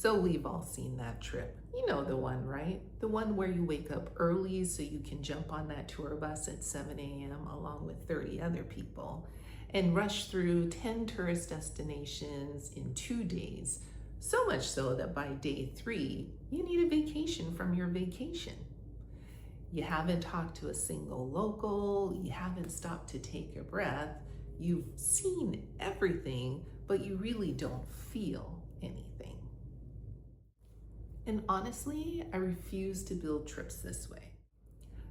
So we've all seen that trip. You know the one, right? The one where you wake up early so you can jump on that tour bus at 7 a.m. along with 30 other people and rush through 10 tourist destinations in 2 days. So much so that by day 3, you need a vacation from your vacation. You haven't talked to a single local, you haven't stopped to take a breath, you've seen everything, but you really don't feel anything. And honestly, I refuse to build trips this way.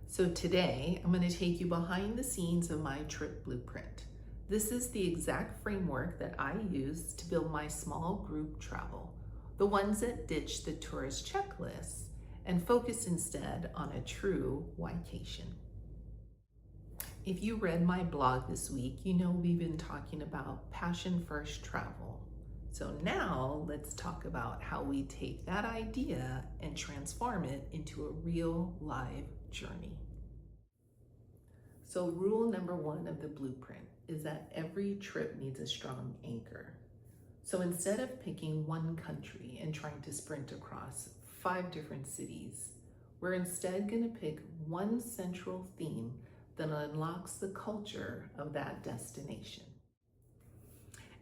So today, I'm going to take you behind the scenes of my trip blueprint. This is the exact framework that I use to build my small group travel, the ones that ditch the tourist checklists and focus instead on a true whycation. If you read my blog this week, you know we've been talking about passion first travel. So now let's talk about how we take that idea and transform it into a real live journey. So rule number 1 of the blueprint is that every trip needs a strong anchor. So instead of picking one country and trying to sprint across 5 different cities, we're instead going to pick one central theme that unlocks the culture of that destination.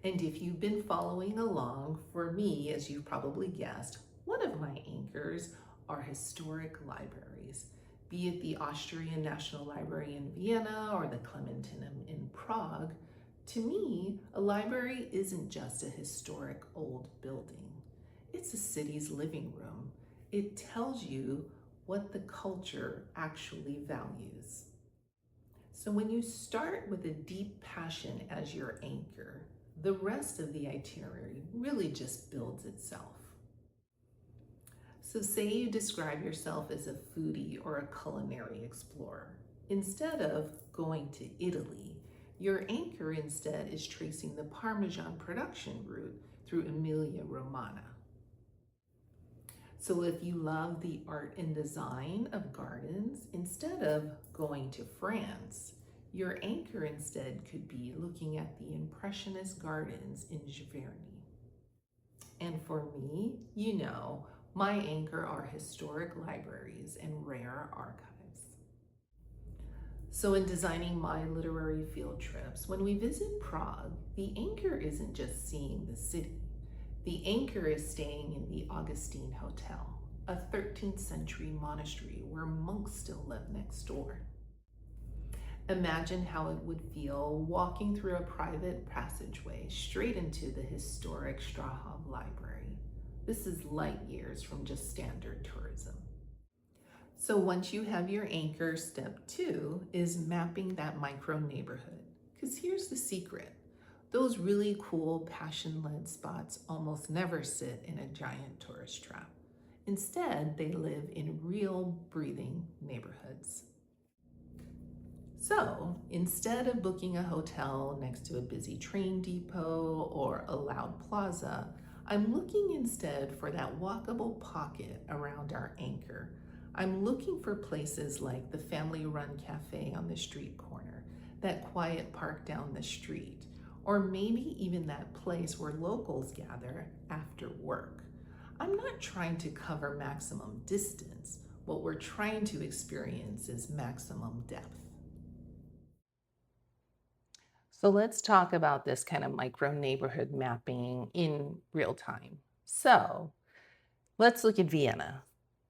And if you've been following along, for me, as you've probably guessed, one of my anchors are historic libraries, be it the Austrian National Library in Vienna or the Clementinum in Prague. To me, a library isn't just a historic old building. It's a city's living room. It tells you what the culture actually values. So when you start with a deep passion as your anchor, the rest of the itinerary really just builds itself. So say you describe yourself as a foodie or a culinary explorer. Instead of going to Italy, your anchor instead is tracing the Parmesan production route through Emilia-Romagna. So if you love the art and design of gardens, instead of going to France, your anchor instead could be looking at the Impressionist gardens in Giverny. And for me, you know, my anchor are historic libraries and rare archives. So in designing my literary field trips, when we visit Prague, the anchor isn't just seeing the city. The anchor is staying in the Augustine Hotel, a 13th century monastery where monks still live next door. Imagine how it would feel walking through a private passageway straight into the historic Strahov Library. This is light years from just standard tourism. So once you have your anchor, step 2 is mapping that micro neighborhood. Because here's the secret. Those really cool passion-led spots almost never sit in a giant tourist trap. Instead, they live in real, breathing neighborhoods. So instead of booking a hotel next to a busy train depot or a loud plaza, I'm looking instead for that walkable pocket around our anchor. I'm looking for places like the family-run cafe on the street corner, that quiet park down the street, or maybe even that place where locals gather after work. I'm not trying to cover maximum distance. What we're trying to experience is maximum depth. So let's talk about this kind of micro neighborhood mapping in real time. So let's look at Vienna.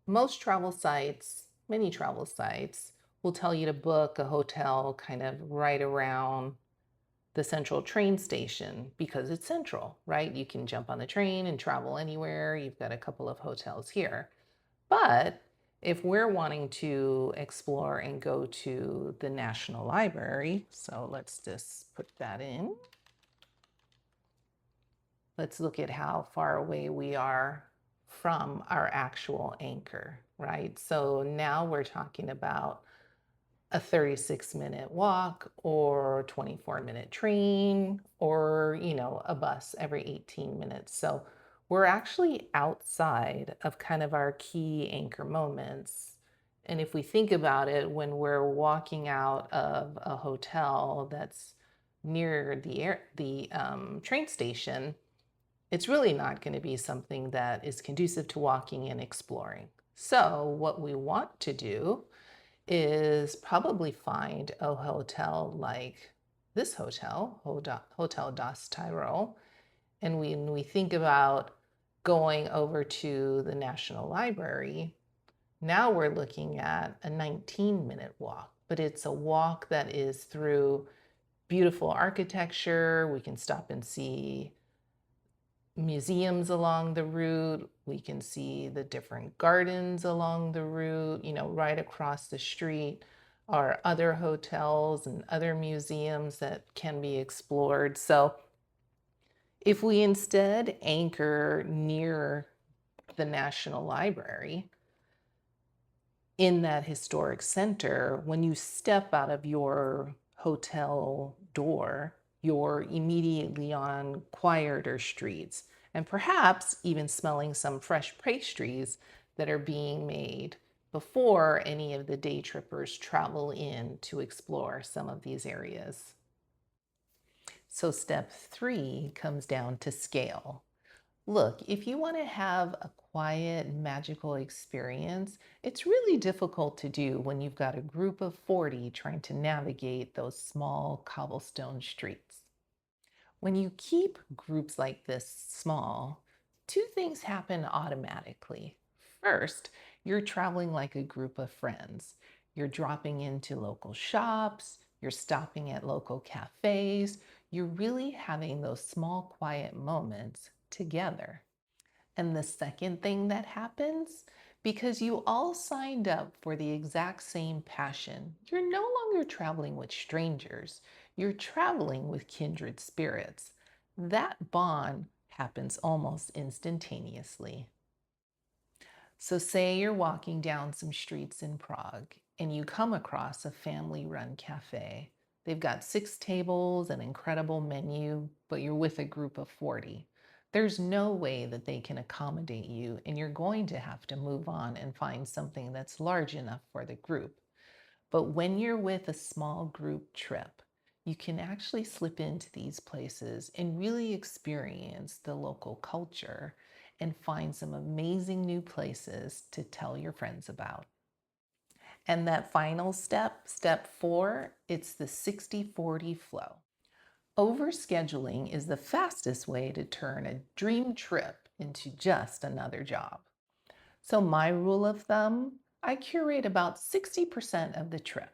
Most travel sites, many travel sites, will tell you to book a hotel kind of right around the central train station because it's central, right? You can jump on the train and travel anywhere. You've got a couple of hotels here. But if we're wanting to explore and go to the National Library, so let's just put that in. Let's look at how far away we are from our actual anchor, right? So now we're talking about a 36-minute walk or 24-minute train or, a bus every 18 minutes. So we're actually outside of kind of our key anchor moments. And if we think about it, when we're walking out of a hotel that's near the train station, It's really not going to be something that is conducive to walking and exploring. So what we want to do is probably find a hotel like this hotel, Hotel das Tyrol. And when we think about going over to the National Library, now we're looking at a 19-minute walk, but it's a walk that is through beautiful architecture. We can stop and see museums along the route. We can see the different gardens along the route. Right across the street are other hotels and other museums that can be explored. So if we instead anchor near the National Library in that historic center, when you step out of your hotel door, you're immediately on quieter streets and perhaps even smelling some fresh pastries that are being made before any of the day trippers travel in to explore some of these areas. So step 3 comes down to scale. Look, if you want to have a quiet, magical experience, it's really difficult to do when you've got a group of 40 trying to navigate those small cobblestone streets. When you keep groups like this small, two things happen automatically. First, you're traveling like a group of friends. You're dropping into local shops, you're stopping at local cafes, you're really having those small, quiet moments together. And the second thing that happens, because you all signed up for the exact same passion, you're no longer traveling with strangers, you're traveling with kindred spirits. That bond happens almost instantaneously. So, say you're walking down some streets in Prague and you come across a family run cafe. They've got 6 tables, an incredible menu, but you're with a group of 40. There's no way that they can accommodate you, and you're going to have to move on and find something that's large enough for the group. But when you're with a small group trip, you can actually slip into these places and really experience the local culture and find some amazing new places to tell your friends about. And that final step, step 4, it's the 60/40 flow. Overscheduling is the fastest way to turn a dream trip into just another job. So my rule of thumb, I curate about 60% of the trip.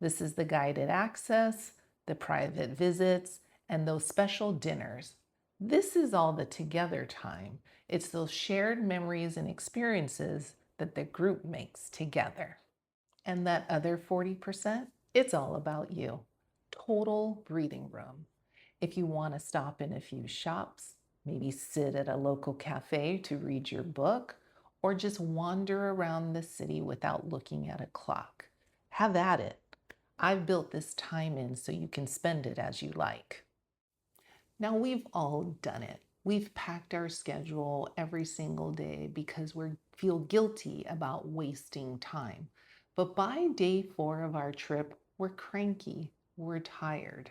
This is the guided access, the private visits, and those special dinners. This is all the together time. It's those shared memories and experiences that the group makes together. And that other 40%, it's all about you. Total breathing room. If you want to stop in a few shops, maybe sit at a local cafe to read your book, or just wander around the city without looking at a clock, have at it. I've built this time in so you can spend it as you like. Now, we've all done it. We've packed our schedule every single day because we feel guilty about wasting time. But by day 4 of our trip, we're cranky, we're tired.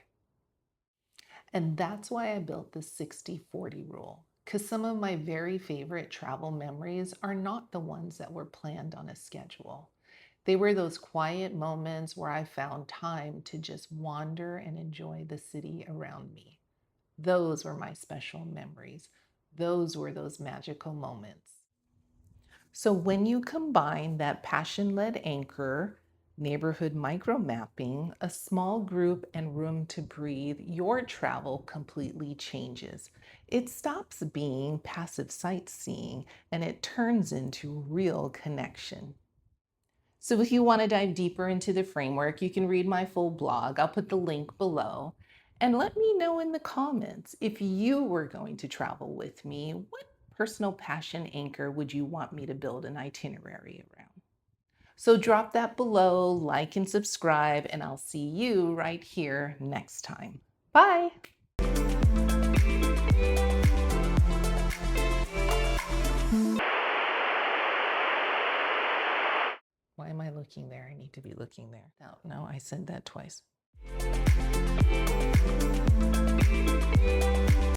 And that's why I built the 60/40 rule, because some of my very favorite travel memories are not the ones that were planned on a schedule. They were those quiet moments where I found time to just wander and enjoy the city around me. Those were my special memories. Those were those magical moments. So when you combine that passion-led anchor, neighborhood micro mapping, a small group, and room to breathe, your travel completely changes. It stops being passive sightseeing and it turns into real connection. So if you want to dive deeper into the framework, you can read my full blog. I'll put the link below. And let me know in the comments if you were going to travel with me, what personal passion anchor would you want me to build an itinerary around? So drop that below, like and subscribe, and I'll see you right here next time. Bye. Why am I looking there? I need to be looking there. No, I said that twice.